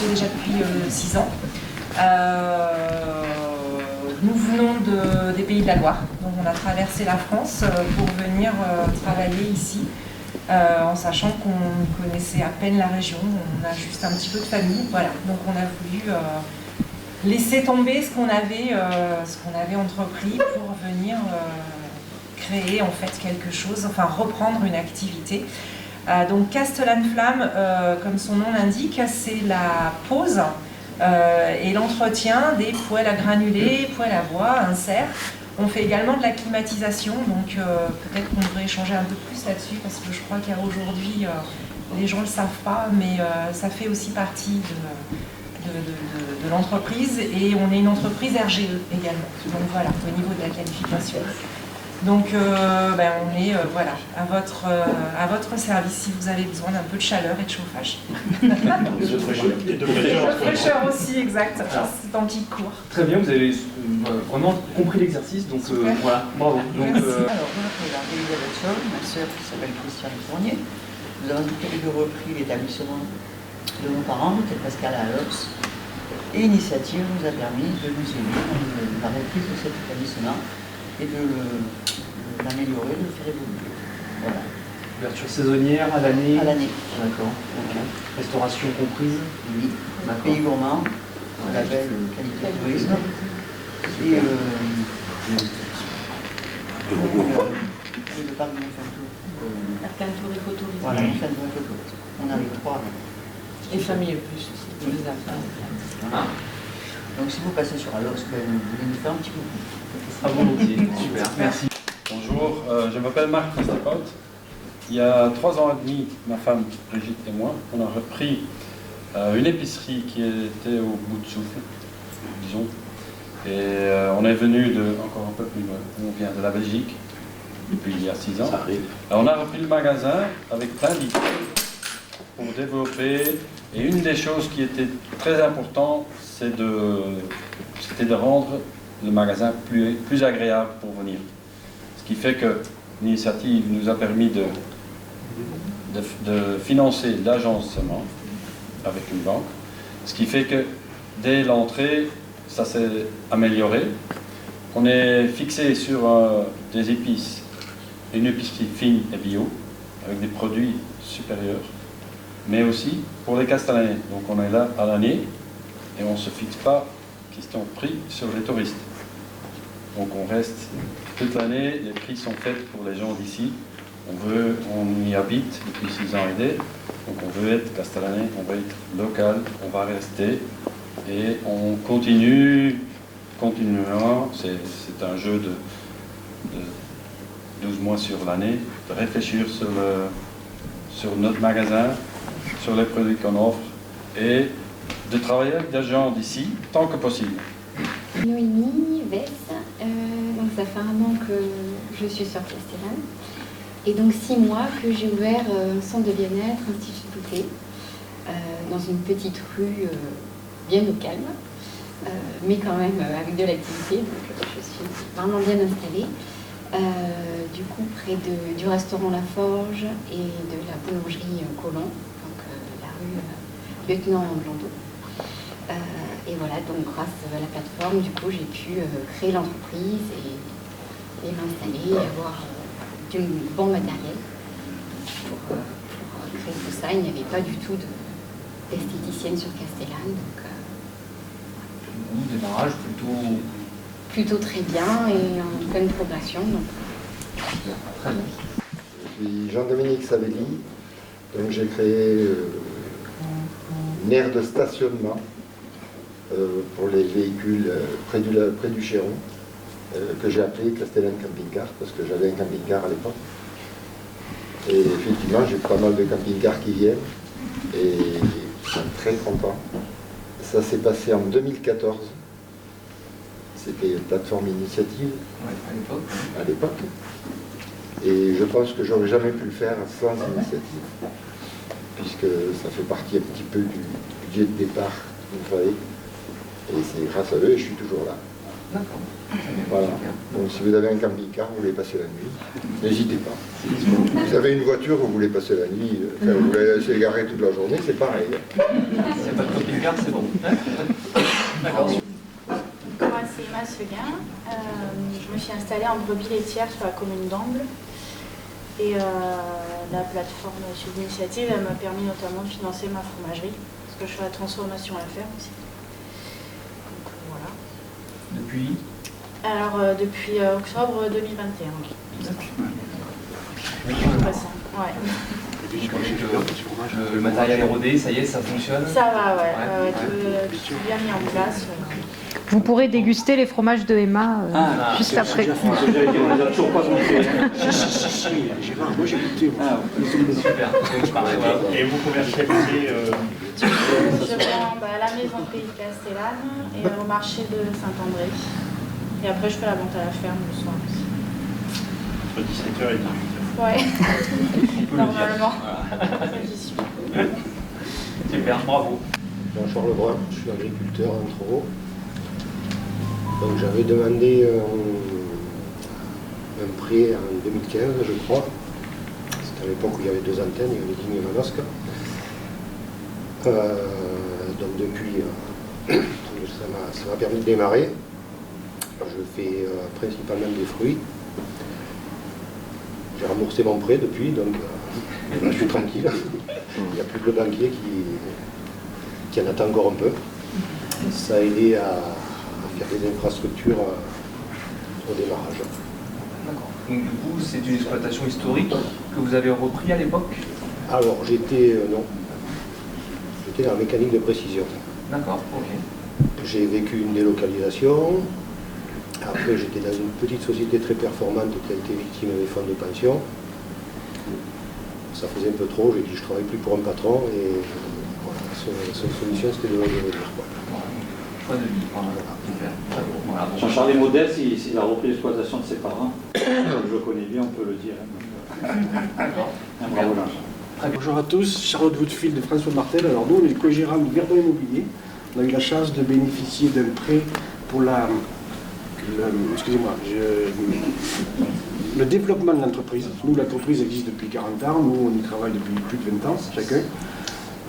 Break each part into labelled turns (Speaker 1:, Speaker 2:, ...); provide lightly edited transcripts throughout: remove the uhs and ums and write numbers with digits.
Speaker 1: existe déjà depuis 6 ans. Nous venons des Pays de la Loire, donc on a traversé la France pour venir travailler ici, en sachant qu'on connaissait à peine la région, on a juste un petit peu de famille, voilà. Donc on a voulu laisser tomber ce qu'on avait entrepris pour venir créer en fait quelque chose, enfin reprendre une activité. Donc Castellane-Flamme, comme son nom l'indique, c'est la pose et l'entretien des poêles à granulés, poêles à bois, inserts. On fait également de la climatisation, donc peut-être qu'on devrait échanger un peu plus là-dessus, parce que je crois qu'aujourd'hui, les gens ne le savent pas, mais ça fait aussi partie de l'entreprise, et on est une entreprise RGE également, donc voilà, au niveau de la qualification. Donc on est voilà, à votre service si vous avez besoin d'un peu de chaleur et de chauffage.
Speaker 2: De fraîcheur. Et de
Speaker 1: fraîcheur aussi, exact. C'est en petite cour.
Speaker 3: Très bien, vous avez vraiment compris l'exercice, donc voilà, bravo. Donc,
Speaker 4: Alors, je m'appelle Elisabeth Sol, ma sœur qui s'appelle Christiane Fournier. Nous avons depuis quelques reprises l'établissement de nos parents, qui est Pascal à Alops. Et l'initiative nous a permis de nous aider dans la reprise de cet établissement et de l'améliorer, de le faire évoluer. Voilà.
Speaker 3: ouverture saisonnière à l'année.
Speaker 4: À l'année.
Speaker 3: D'accord. Okay. Restauration comprise.
Speaker 4: Oui. Pays gourmand, label qualité tourisme. Et le parc de Monfantour.
Speaker 1: Arcantour écotourisme.
Speaker 4: Voilà, Monfantour écotourisme. On a les trois.
Speaker 1: Et famille plus aussi. Les affaires.
Speaker 4: Voilà. Donc si vous passez sur Alops, vous voulez nous faire un petit coucou.
Speaker 3: À volontiers, super, merci.
Speaker 5: Bonjour, je m'appelle Marc Christophe. Il y a 3 ans et demi, ma femme Brigitte et moi, on a repris une épicerie qui était au bout de souffle, disons. Et on est venu encore un peu plus loin, on vient de la Belgique, depuis il y a 6 ans.
Speaker 2: Ça arrive.
Speaker 5: On a repris le magasin avec plein d'idées pour développer. Et une des choses qui était très importante, c'était de rendre le magasin plus agréable pour venir. Ce qui fait que l'initiative nous a permis de financer l'agencement avec une banque. Ce qui fait que dès l'entrée, ça s'est amélioré. On est fixé sur des épices, une épicerie fine et bio, avec des produits supérieurs, mais aussi pour les Castellanais. Donc on est là à l'année et on ne se fixe pas question de prix sur les touristes. Donc on reste toute l'année, les prix sont faits pour les gens d'ici. On y habite depuis 6 ans et demi, donc on veut être castellanais, on veut être local, on va rester et on continuera, c'est un jeu de 12 mois sur l'année, de réfléchir sur notre magasin, sur les produits qu'on offre et de travailler avec des gens d'ici tant que possible.
Speaker 6: Noémie Vess, donc ça fait 1 an que je suis sur Castellane et donc 6 mois que j'ai ouvert un centre de bien-être, Institut Touquet, dans une petite rue bien au calme, mais quand même avec de l'activité, donc je suis vraiment bien installée. Du coup près du restaurant La Forge et de la boulangerie Colomb, donc la rue Lieutenant Blondeau. Et voilà, donc grâce à la plateforme, du coup, j'ai pu créer l'entreprise et m'installer, et avoir du bon matériel pour créer tout ça. Il n'y avait pas du tout d'esthéticienne sur Castellane.
Speaker 3: Un démarrage
Speaker 6: plutôt très bien et en pleine progression. Donc.
Speaker 3: Très bien.
Speaker 7: Je suis Jean-Dominique Savelli, donc j'ai créé une aire de stationnement pour les véhicules près du Chéron, que j'ai appelé Castellane Camping-Car, parce que j'avais un camping-car à l'époque. Et effectivement, j'ai pas mal de camping-cars qui viennent, et je suis très content. Ça s'est passé en 2014. C'était une plateforme initiative à l'époque. Et je pense que j'aurais jamais pu le faire sans initiative, puisque ça fait partie un petit peu du budget de départ qu'il fallait. Et c'est grâce à eux et je suis toujours là.
Speaker 4: D'accord.
Speaker 7: Voilà. Donc si vous avez un camping-car, vous voulez passer la nuit, n'hésitez pas. Vous avez une voiture, vous voulez passer la nuit, vous voulez laisser garer toute la journée, c'est pareil.
Speaker 3: C'est pas compliqué. Super, c'est bon. D'accord.
Speaker 8: Moi, c'est Emma Seguin. Je me suis installée en brebis laitière sur la commune d'Amble. Et la plateforme Sud Initiative, elle m'a permis notamment de financer ma fromagerie, parce que je fais la transformation à la ferme aussi. Donc voilà.
Speaker 3: Depuis
Speaker 8: depuis octobre 2021. Récent, ouais.
Speaker 3: Le matériel est rodé, ça y est, ça fonctionne?
Speaker 8: Ça va, ouais. Tout est bien mis en place.
Speaker 9: Vous pourrez déguster les fromages de Emma juste après.
Speaker 2: On les a toujours pas goûté. Si, moi j'ai goûté.
Speaker 3: Super.
Speaker 2: Et vous commercialisez
Speaker 8: Je vends à la maison Pays de Castellane et au marché de Saint-André. Et après, je fais la vente à la ferme le soir aussi.
Speaker 2: entre 17h et 18h.
Speaker 8: Ouais, normalement. J'y suis.
Speaker 3: Super, bravo.
Speaker 7: Jean-Charles Lebrun, je suis agriculteur entre autres. Donc j'avais demandé un prêt en 2015, je crois. C'était à l'époque où il y avait 2 antennes, il y avait Digne et Manosque. Donc depuis, ça m'a permis de démarrer. Je fais principalement des fruits. J'ai remboursé mon prêt depuis, donc là, je suis tranquille. Il n'y a plus que le banquier qui en attend encore un peu. Ça a aidé à faire des infrastructures au démarrage.
Speaker 3: D'accord. Donc du coup, c'est une exploitation historique que vous avez repris à l'époque?
Speaker 7: Alors j'étais dans la mécanique de précision.
Speaker 3: D'accord, ok.
Speaker 7: J'ai vécu une délocalisation. Après j'étais dans une petite société très performante qui a été victime des fonds de pension. Ça faisait un peu trop, j'ai dit je ne travaille plus pour un patron et voilà, sa solution c'était de revenir.
Speaker 3: Choix de vie, voilà.
Speaker 2: Jean-Charles Modeste, il a repris l'exploitation de ses parents. Je le connais bien, on peut le dire.
Speaker 3: D'accord.
Speaker 2: Bravo là.
Speaker 10: Bonjour à tous, Charlotte Woodfield et François Martel. Alors nous, on est co-gérants du Verdon Immobilier. On a eu la chance de bénéficier d'un prêt pour le développement de l'entreprise. Nous, l'entreprise existe depuis 40 ans. Nous, on y travaille depuis plus de 20 ans chacun.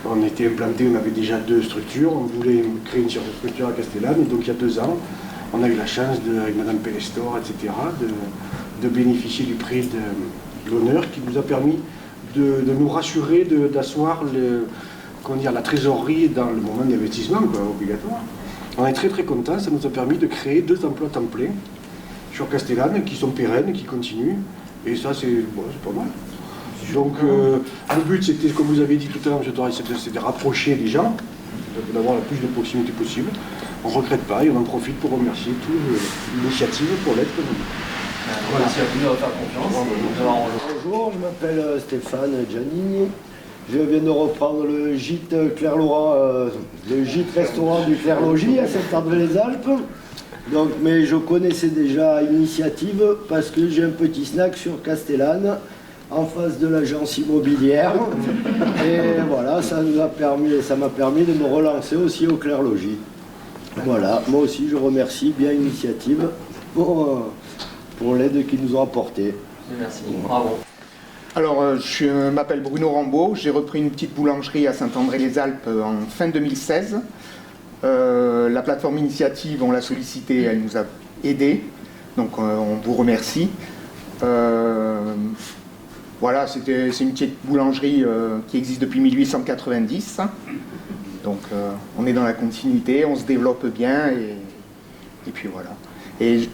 Speaker 10: On était implantés, on avait déjà 2 structures. On voulait créer une structure à Castellane. Et donc, il y a 2 ans, on a eu la chance, avec Madame Pélestor, etc., de bénéficier du prix de l'honneur qui nous a permis de nous rassurer, d'asseoir la trésorerie dans le moment d'investissement obligatoire. On est très très contents, ça nous a permis de créer 2 emplois temps plein sur Castellane qui sont pérennes, qui continuent, et ça c'est pas mal. Donc le but c'était, comme vous avez dit tout à l'heure, M. Torres, c'est de rapprocher les gens, d'avoir la plus de proximité possible. On ne regrette pas et on en profite pour remercier toute l'initiative pour l'être.
Speaker 3: Voilà. Merci à vous de faire confiance.
Speaker 11: Bonjour, je m'appelle Stéphane Giannini. Je viens de reprendre le gîte le gîte restaurant du Clair-Logis à Saint-André-les-Alpes. Donc, mais je connaissais déjà Initiative parce que j'ai un petit snack sur Castellane en face de l'agence immobilière. Et voilà, ça m'a permis de me relancer aussi au Clair-Logis. Voilà, moi aussi je remercie bien Initiative pour l'aide qu'ils nous ont apportée.
Speaker 3: Merci, bravo.
Speaker 12: Alors, je m'appelle Bruno Rambaud, j'ai repris une petite boulangerie à Saint-André-les-Alpes en fin 2016. La plateforme Initiative, on l'a sollicitée, elle nous a aidés, donc on vous remercie. Voilà, c'est une petite boulangerie qui existe depuis 1890, donc on est dans la continuité, on se développe bien et puis voilà. Et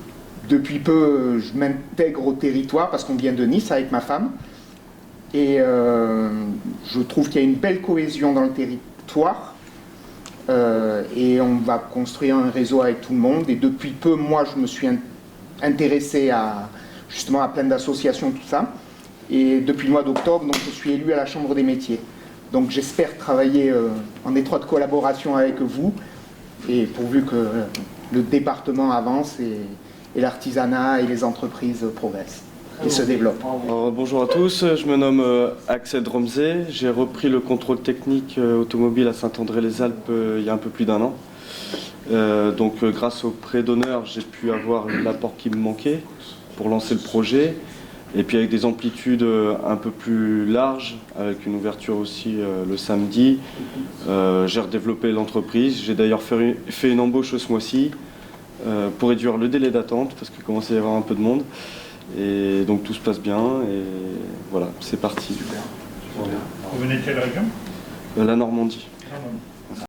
Speaker 12: depuis peu, je m'intègre au territoire parce qu'on vient de Nice avec ma femme. Et je trouve qu'il y a une belle cohésion dans le territoire et on va construire un réseau avec tout le monde. Et depuis peu, moi, je me suis intéressé justement à plein d'associations, tout ça. Et depuis le mois d'octobre, donc, je suis élu à la Chambre des métiers. Donc j'espère travailler en étroite collaboration avec vous et pourvu que le département avance et l'artisanat et les entreprises progressent et se développent.
Speaker 13: Bonjour à tous, je me nomme Axel Dromzé. J'ai repris le contrôle technique automobile à Saint-André-les-Alpes il y a un peu plus d'1 an. Donc grâce au prêt d'honneur, j'ai pu avoir l'apport qui me manquait pour lancer le projet. Et puis avec des amplitudes un peu plus larges, avec une ouverture aussi le samedi. J'ai redéveloppé l'entreprise. J'ai d'ailleurs fait une embauche ce mois-ci pour réduire le délai d'attente parce qu'il commençait à y avoir un peu de monde. Et donc tout se passe bien et voilà, c'est parti.
Speaker 14: Super. Vous venez de quelle région?
Speaker 13: La Normandie.
Speaker 14: Normandie.